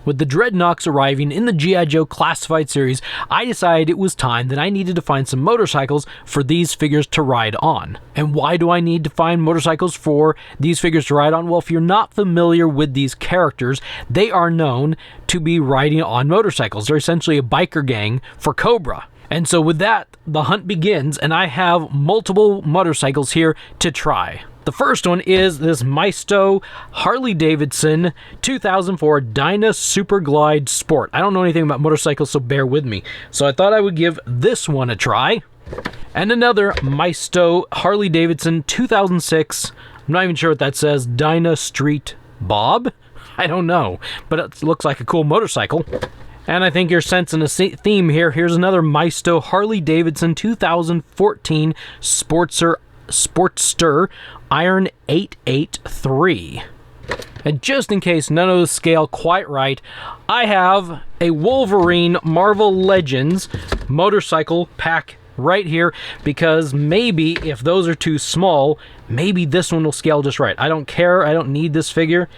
With the Dreadnoks arriving in the G.I. Joe Classified series, I decided it was time that I needed to find some motorcycles for these figures to ride on. And why do I need to find motorcycles for these figures to ride on? Well, if you're not familiar with these characters, they are known to be riding on motorcycles. They're essentially a biker gang for Cobra. And so with that, the hunt begins, and I have multiple motorcycles here to try. The first one is this Maisto Harley-Davidson 2004 Dyna Super Glide Sport. I don't know anything about motorcycles, so bear with me. So I thought I would give this one a try. And another Maisto Harley-Davidson 2006, I'm not even sure what that says, Dyna Street Bob? I don't know, but it looks like a cool motorcycle. And I think you're sensing a theme here. Here's another Maisto Harley-Davidson 2014 Sportster Iron 883. And just in case none of those scale quite right, I have a Wolverine Marvel Legends motorcycle pack right here, because maybe if those are too small, maybe this one will scale just right. I don't care. I don't need this figure.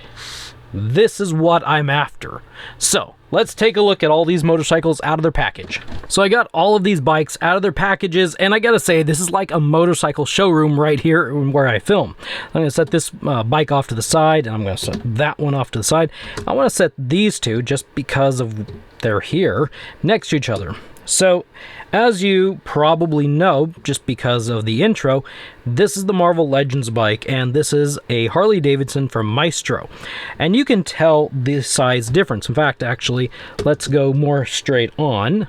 This is what I'm after. So let's take a look at all these motorcycles out of their package. So I got all of these bikes out of their packages, and I gotta say, this is like a motorcycle showroom right here where I film. I'm gonna set this bike off to the side, and I'm gonna set that one off to the side. I wanna set these two, just because of they're here, next to each other. So, as you probably know, just because of the intro, this is the Marvel Legends bike, and this is a Harley-Davidson from Maestro. And you can tell the size difference. In fact, actually, let's go more straight on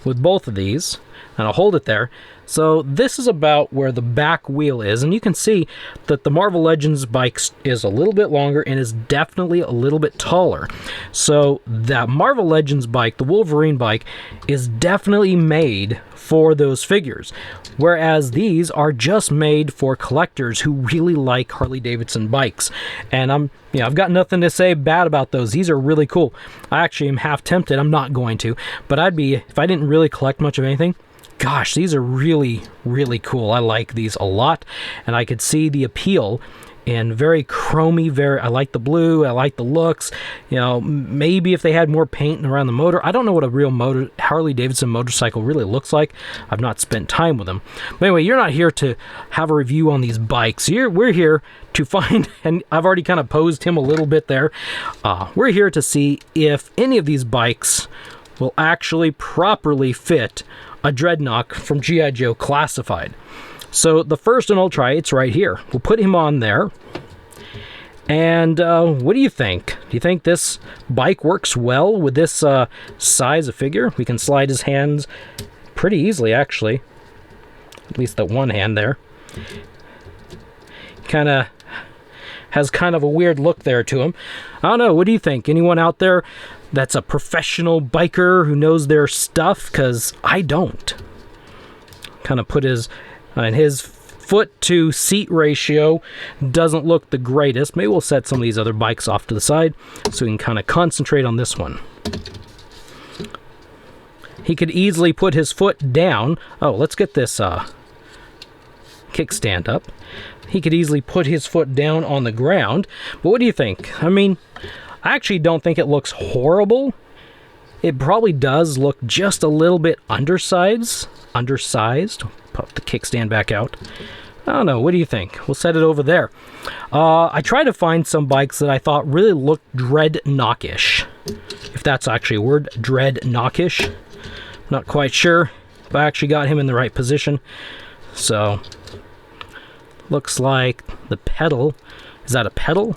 with both of these, and I'll hold it there. So this is about where the back wheel is, and you can see that the Marvel Legends bike is a little bit longer and is definitely a little bit taller. So that Marvel Legends bike, the Wolverine bike, is definitely made for those figures, whereas these are just made for collectors who really like Harley-Davidson bikes. And I've got nothing to say bad about those. These are really cool. I actually am half tempted. I'm not going to, but I'd be, if I didn't really collect much of anything. Gosh, these are really, really cool. I like these a lot, and I could see the appeal in very chromy, I like the blue, I like the looks. You know, maybe if they had more paint around the motor. I don't know what a real Harley-Davidson motorcycle really looks like. I've not spent time with them. But anyway, you're not here to have a review on these bikes. We're here to find, and I've already kind of posed him a little bit there. We're here to see if any of these bikes will actually properly fit a Dreadnok from G.I. Joe Classified. So the first one I'll try, it's right here. We'll put him on there. And what do you think? Do you think this bike works well with this size of figure? We can slide his hands pretty easily, actually. At least the one hand there. Has kind of a weird look there to him. I don't know, what do you think? Anyone out there that's a professional biker who knows their stuff? Because I don't. Kind of put his foot to seat ratio doesn't look the greatest. Maybe we'll set some of these other bikes off to the side so we can kind of concentrate on this one. He could easily put his foot down. Oh, let's get this kickstand up. He could easily put his foot down on the ground. But what do you think? I mean, I actually don't think it looks horrible. It probably does look just a little bit undersized. Pop the kickstand back out. I don't know. What do you think? We'll set it over there. I tried to find some bikes that I thought really looked Dreadnokish. If that's actually a word, Dreadnokish. Not quite sure if I actually got him in the right position. So, looks like the pedal. Is that a pedal?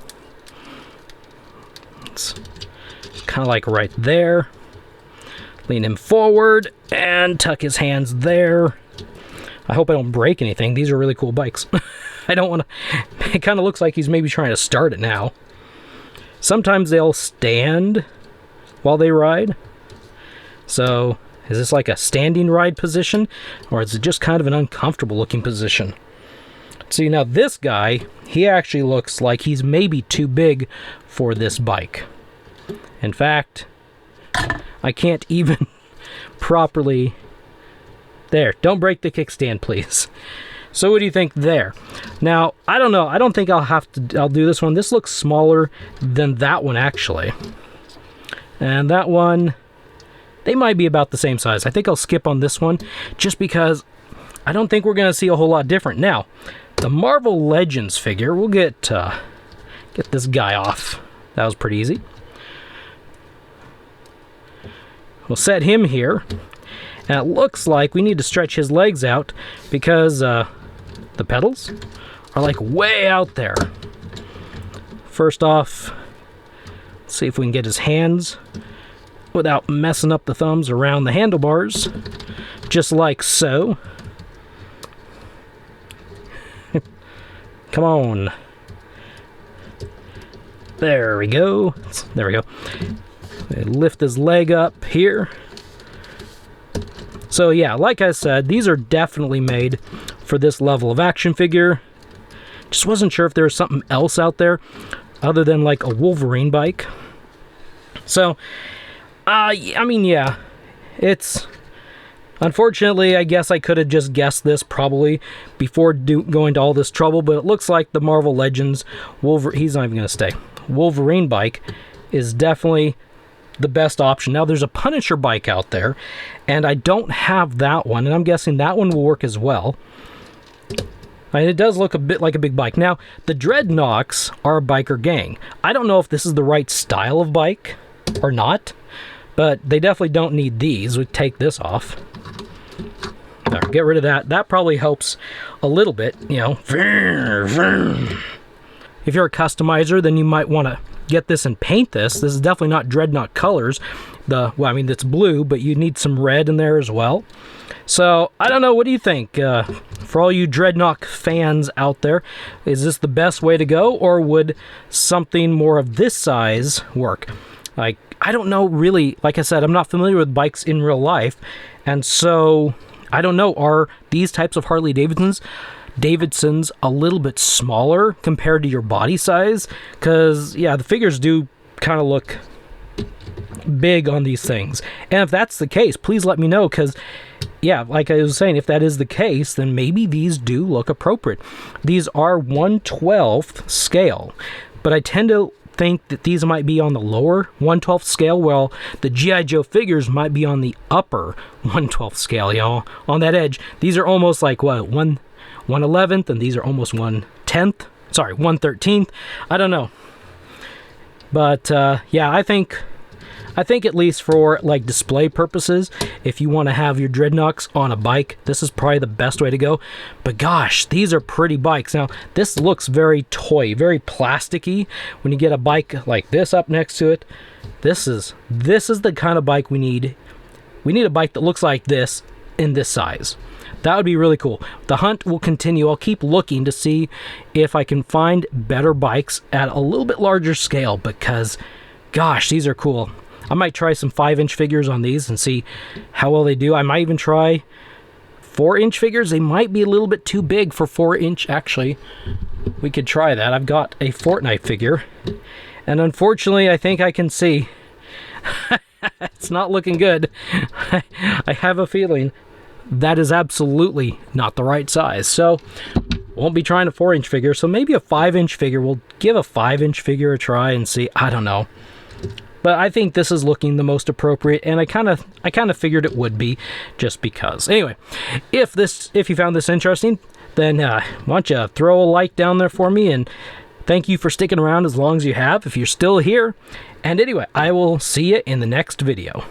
It's kind of like right there. Lean him forward and tuck his hands there. I hope I don't break anything. These are really cool bikes. I don't want to... It kind of looks like he's maybe trying to start it now. Sometimes they'll stand while they ride. So, is this like a standing ride position? Or is it just kind of an uncomfortable looking position? See, now this guy, he actually looks like he's maybe too big for this bike. In fact, I can't even properly... There, don't break the kickstand, please. So what do you think there? Now, I don't know. I don't think I'll do this one. This looks smaller than that one, actually. And that one, they might be about the same size. I think I'll skip on this one just because I don't think we're going to see a whole lot different. Now, the Marvel Legends figure, we'll get this guy off. That was pretty easy. We'll set him here. And it looks like we need to stretch his legs out because the pedals are like way out there. First off, let's see if we can get his hands without messing up the thumbs around the handlebars, just like so. Come on. There we go. There we go. Lift his leg up here. So yeah, like I said, these are definitely made for this level of action figure. Just wasn't sure if there was something else out there other than like a Wolverine bike. So, I mean, yeah, it's... Unfortunately, I guess I could have just guessed this probably before going to all this trouble, but it looks like the Marvel Legends he's not even going to stay. Wolverine bike is definitely the best option. Now, there's a Punisher bike out there, and I don't have that one, and I'm guessing that one will work as well. And it does look a bit like a big bike. Now, the Dreadnoks are a biker gang. I don't know if this is the right style of bike or not, but they definitely don't need these. We take this off. There, get rid of that. That probably helps a little bit, you know. If you're a customizer, then you might want to get this and paint this. This is definitely not Dreadnok colors. Well, I mean, it's blue, but you need some red in there as well. So, I don't know. What do you think? For all you Dreadnok fans out there, is this the best way to go, or would something more of this size work? Like, I don't know really. Like I said, I'm not familiar with bikes in real life, and so I don't know. Are these types of Harley Davidsons a little bit smaller compared to your body size? Because, yeah, the figures do kind of look big on these things. And if that's the case, please let me know, because, yeah, like I was saying, if that is the case, then maybe these do look appropriate. These are 1/12th scale, but I tend to think that these might be on the lower 1/12th scale, while the G.I. Joe figures might be on the upper 1/12th scale, you know, on that edge. These are almost like, what, 1/11th, and these are almost 1/10th. Sorry, 1/13th. I don't know. But, yeah, I think at least for, like, display purposes, if you want to have your Dreadnoks on a bike, this is probably the best way to go. But gosh, these are pretty bikes. Now, this looks very toy, very plasticky. When you get a bike like this up next to it, this is the kind of bike we need. We need a bike that looks like this in this size. That would be really cool. The hunt will continue. I'll keep looking to see if I can find better bikes at a little bit larger scale, because, gosh, these are cool. I might try some 5-inch figures on these and see how well they do. I might even try 4-inch figures. They might be a little bit too big for 4-inch, actually. We could try that. I've got a Fortnite figure, and unfortunately, I think I can see it's not looking good. I have a feeling that is absolutely not the right size. So, won't be trying a 4-inch figure. So maybe a 5-inch figure. We'll give a 5-inch figure a try and see. I don't know. But I think this is looking the most appropriate, and I kind of figured it would be, just because. Anyway, if you found this interesting, then why don't you throw a like down there for me, and thank you for sticking around as long as you have, if you're still here. And anyway, I will see you in the next video.